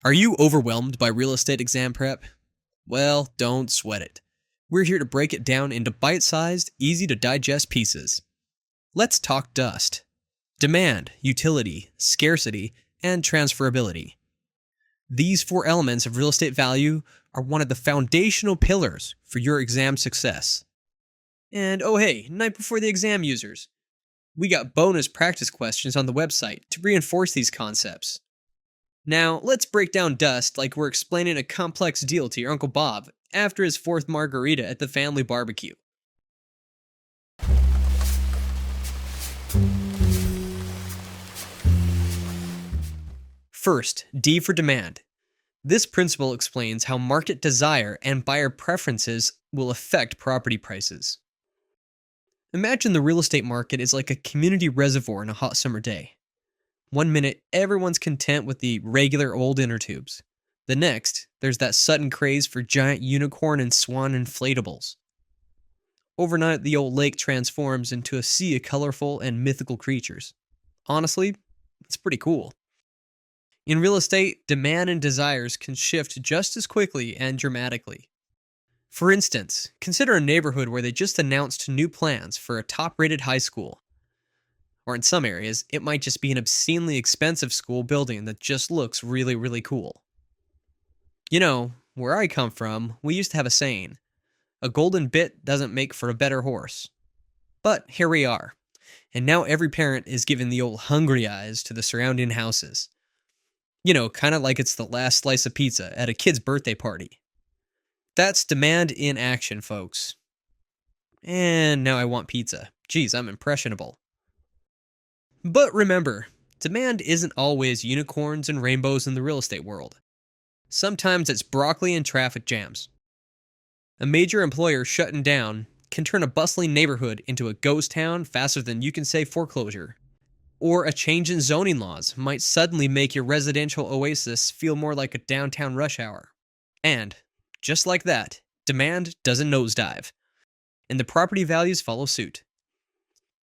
Are you overwhelmed by real estate exam prep? Well, don't sweat it. We're here to break it down into bite-sized, easy-to-digest pieces. Let's talk dust. Demand, utility, scarcity, and transferability. These four elements of real estate value are one of the foundational pillars for your exam success. And oh hey, night before the exam users. We got bonus practice questions on the website to reinforce these concepts. Now, let's break down dust like we're explaining a complex deal to your Uncle Bob after his fourth margarita at the family barbecue. First, D for demand. This principle explains how market desire and buyer preferences will affect property prices. Imagine the real estate market is like a community reservoir on a hot summer day. One minute, everyone's content with the regular old inner tubes. The next, there's that sudden craze for giant unicorn and swan inflatables. Overnight, the old lake transforms into a sea of colorful and mythical creatures. Honestly, it's pretty cool. In real estate, demand and desires can shift just as quickly and dramatically. For instance, consider a neighborhood where they just announced new plans for a top-rated high school. Or in some areas, it might just be an obscenely expensive school building that just looks really, really cool. You know, where I come from, we used to have a saying, a golden bit doesn't make for a better horse. But here we are, and now every parent is giving the old hungry eyes to the surrounding houses. You know, kind of like it's the last slice of pizza at a kid's birthday party. That's demand in action, folks. And now I want pizza. Geez, I'm impressionable. But remember, demand isn't always unicorns and rainbows in the real estate world. Sometimes it's broccoli and traffic jams. A major employer shutting down can turn a bustling neighborhood into a ghost town faster than you can say foreclosure. Or a change in zoning laws might suddenly make your residential oasis feel more like a downtown rush hour. And, just like that, demand doesn't nosedive. And the property values follow suit.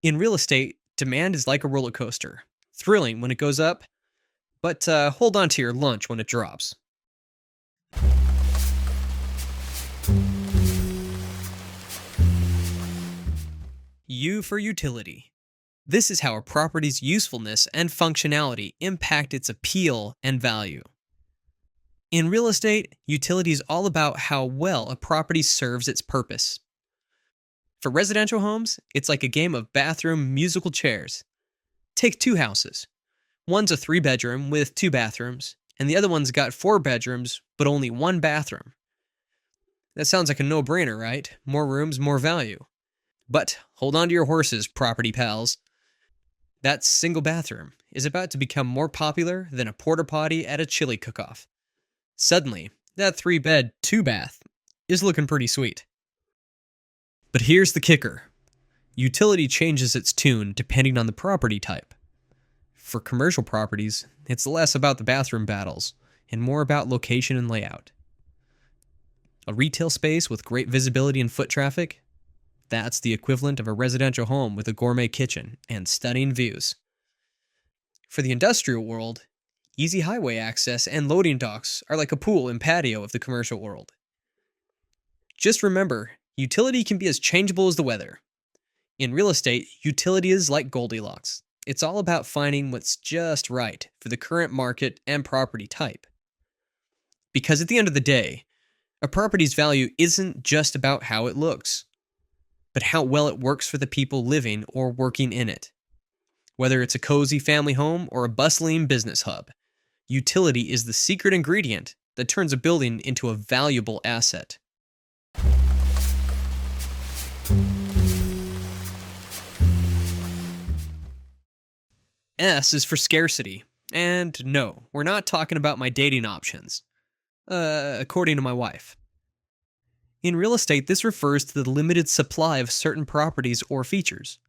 In real estate, demand is like a roller coaster, thrilling when it goes up, but hold on to your lunch when it drops. U for utility. This is how a property's usefulness and functionality impact its appeal and value. In real estate, utility is all about how well a property serves its purpose. For residential homes, it's like a game of bathroom musical chairs. Take two houses. One's a 3-bedroom with 2 bathrooms, and the other one's got 4 bedrooms but only 1 bathroom. That sounds like a no-brainer, right? More rooms, more value. But hold on to your horses, property pals. That single bathroom is about to become more popular than a porta potty at a chili cook-off. Suddenly, that 3-bed, 2-bath is looking pretty sweet. But here's the kicker. Utility changes its tune depending on the property type. For commercial properties, it's less about the bathroom battles and more about location and layout. A retail space with great visibility and foot traffic? That's the equivalent of a residential home with a gourmet kitchen and stunning views. For the industrial world, easy highway access and loading docks are like a pool and patio of the commercial world. Just remember, utility can be as changeable as the weather. In real estate, utility is like Goldilocks. It's all about finding what's just right for the current market and property type. Because at the end of the day, a property's value isn't just about how it looks, but how well it works for the people living or working in it. Whether it's a cozy family home or a bustling business hub, utility is the secret ingredient that turns a building into a valuable asset. S is for scarcity. And no, we're not talking about my dating options. According to my wife. In real estate, this refers to the limited supply of certain properties or features.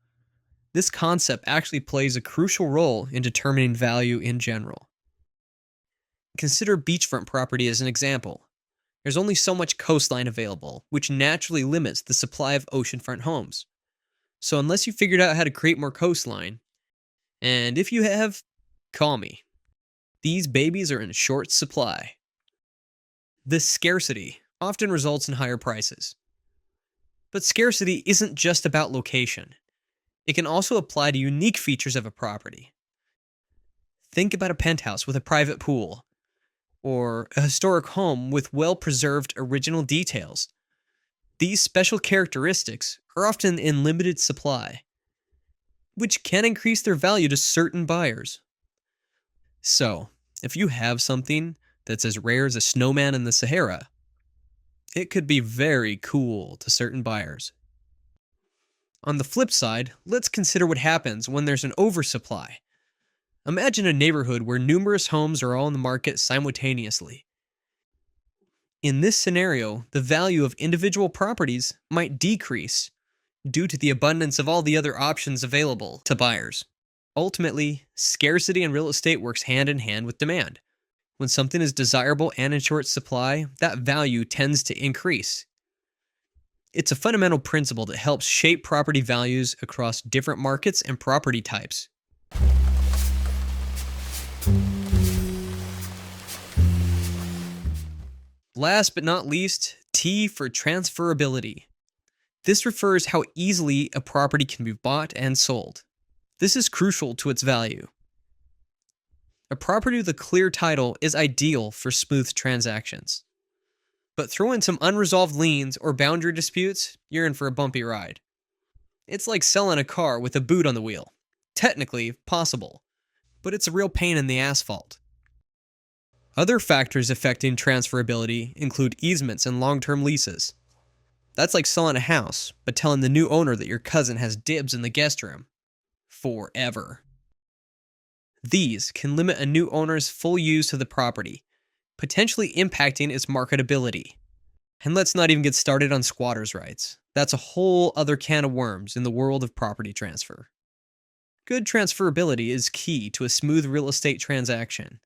This concept actually plays a crucial role in determining value in general. Consider beachfront property as an example. There's only so much coastline available, which naturally limits the supply of oceanfront homes. So unless you figured out how to create more coastline, and if you have, call me. These babies are in short supply. This scarcity often results in higher prices. But scarcity isn't just about location. It can also apply to unique features of a property. Think about a penthouse with a private pool, or a historic home with well-preserved original details. These special characteristics are often in limited supply, which can increase their value to certain buyers. So, if you have something that's as rare as a snowman in the Sahara, it could be very cool to certain buyers. On the flip side, let's consider what happens when there's an oversupply. Imagine a neighborhood where numerous homes are all in the market simultaneously. In this scenario, the value of individual properties might decrease due to the abundance of all the other options available to buyers. Ultimately, scarcity in real estate works hand in hand with demand. When something is desirable and in short supply, that value tends to increase. It's a fundamental principle that helps shape property values across different markets and property types. Last but not least, T for transferability. This refers how easily a property can be bought and sold. This is crucial to its value. A property with a clear title is ideal for smooth transactions. But throw in some unresolved liens or boundary disputes, you're in for a bumpy ride. It's like selling a car with a boot on the wheel. Technically possible, but it's a real pain in the asphalt. Other factors affecting transferability include easements and long-term leases. That's like selling a house, but telling the new owner that your cousin has dibs in the guest room. Forever. These can limit a new owner's full use of the property, potentially impacting its marketability. And let's not even get started on squatters' rights. That's a whole other can of worms in the world of property transfer. Good transferability is key to a smooth real estate transaction.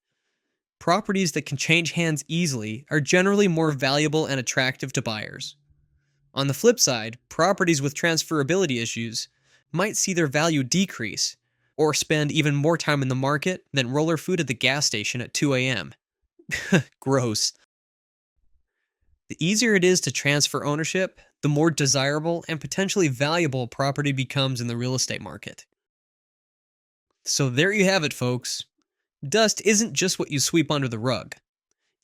Properties that can change hands easily are generally more valuable and attractive to buyers. On the flip side, properties with transferability issues might see their value decrease, or spend even more time in the market than roller food at the gas station at 2 a.m. Gross. The easier it is to transfer ownership, the more desirable and potentially valuable a property becomes in the real estate market. So there you have it, folks. Dust isn't just what you sweep under the rug.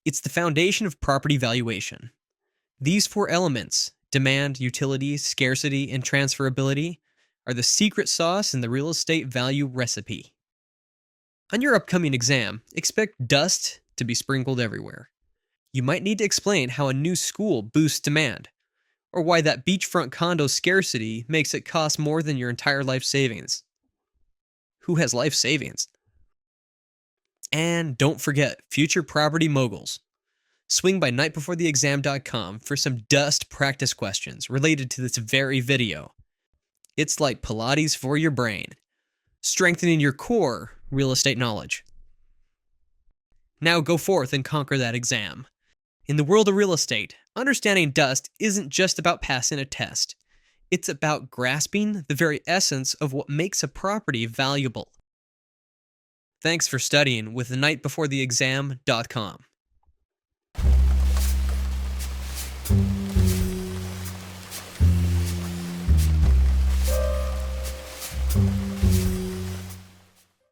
It's the foundation of property valuation. These four elements, demand, utility, scarcity, and transferability, are the secret sauce in the real estate value recipe. On your upcoming exam, expect dust to be sprinkled everywhere. You might need to explain how a new school boosts demand, or why that beachfront condo scarcity makes it cost more than your entire life savings. Who has life savings? And don't forget, future property moguls. Swing by nightbeforetheexam.com for some dust practice questions related to this very video. It's like Pilates for your brain, strengthening your core real estate knowledge. Now go forth and conquer that exam. In the world of real estate, understanding dust isn't just about passing a test. It's about grasping the very essence of what makes a property valuable. Thanks for studying with nightbeforetheexam.com.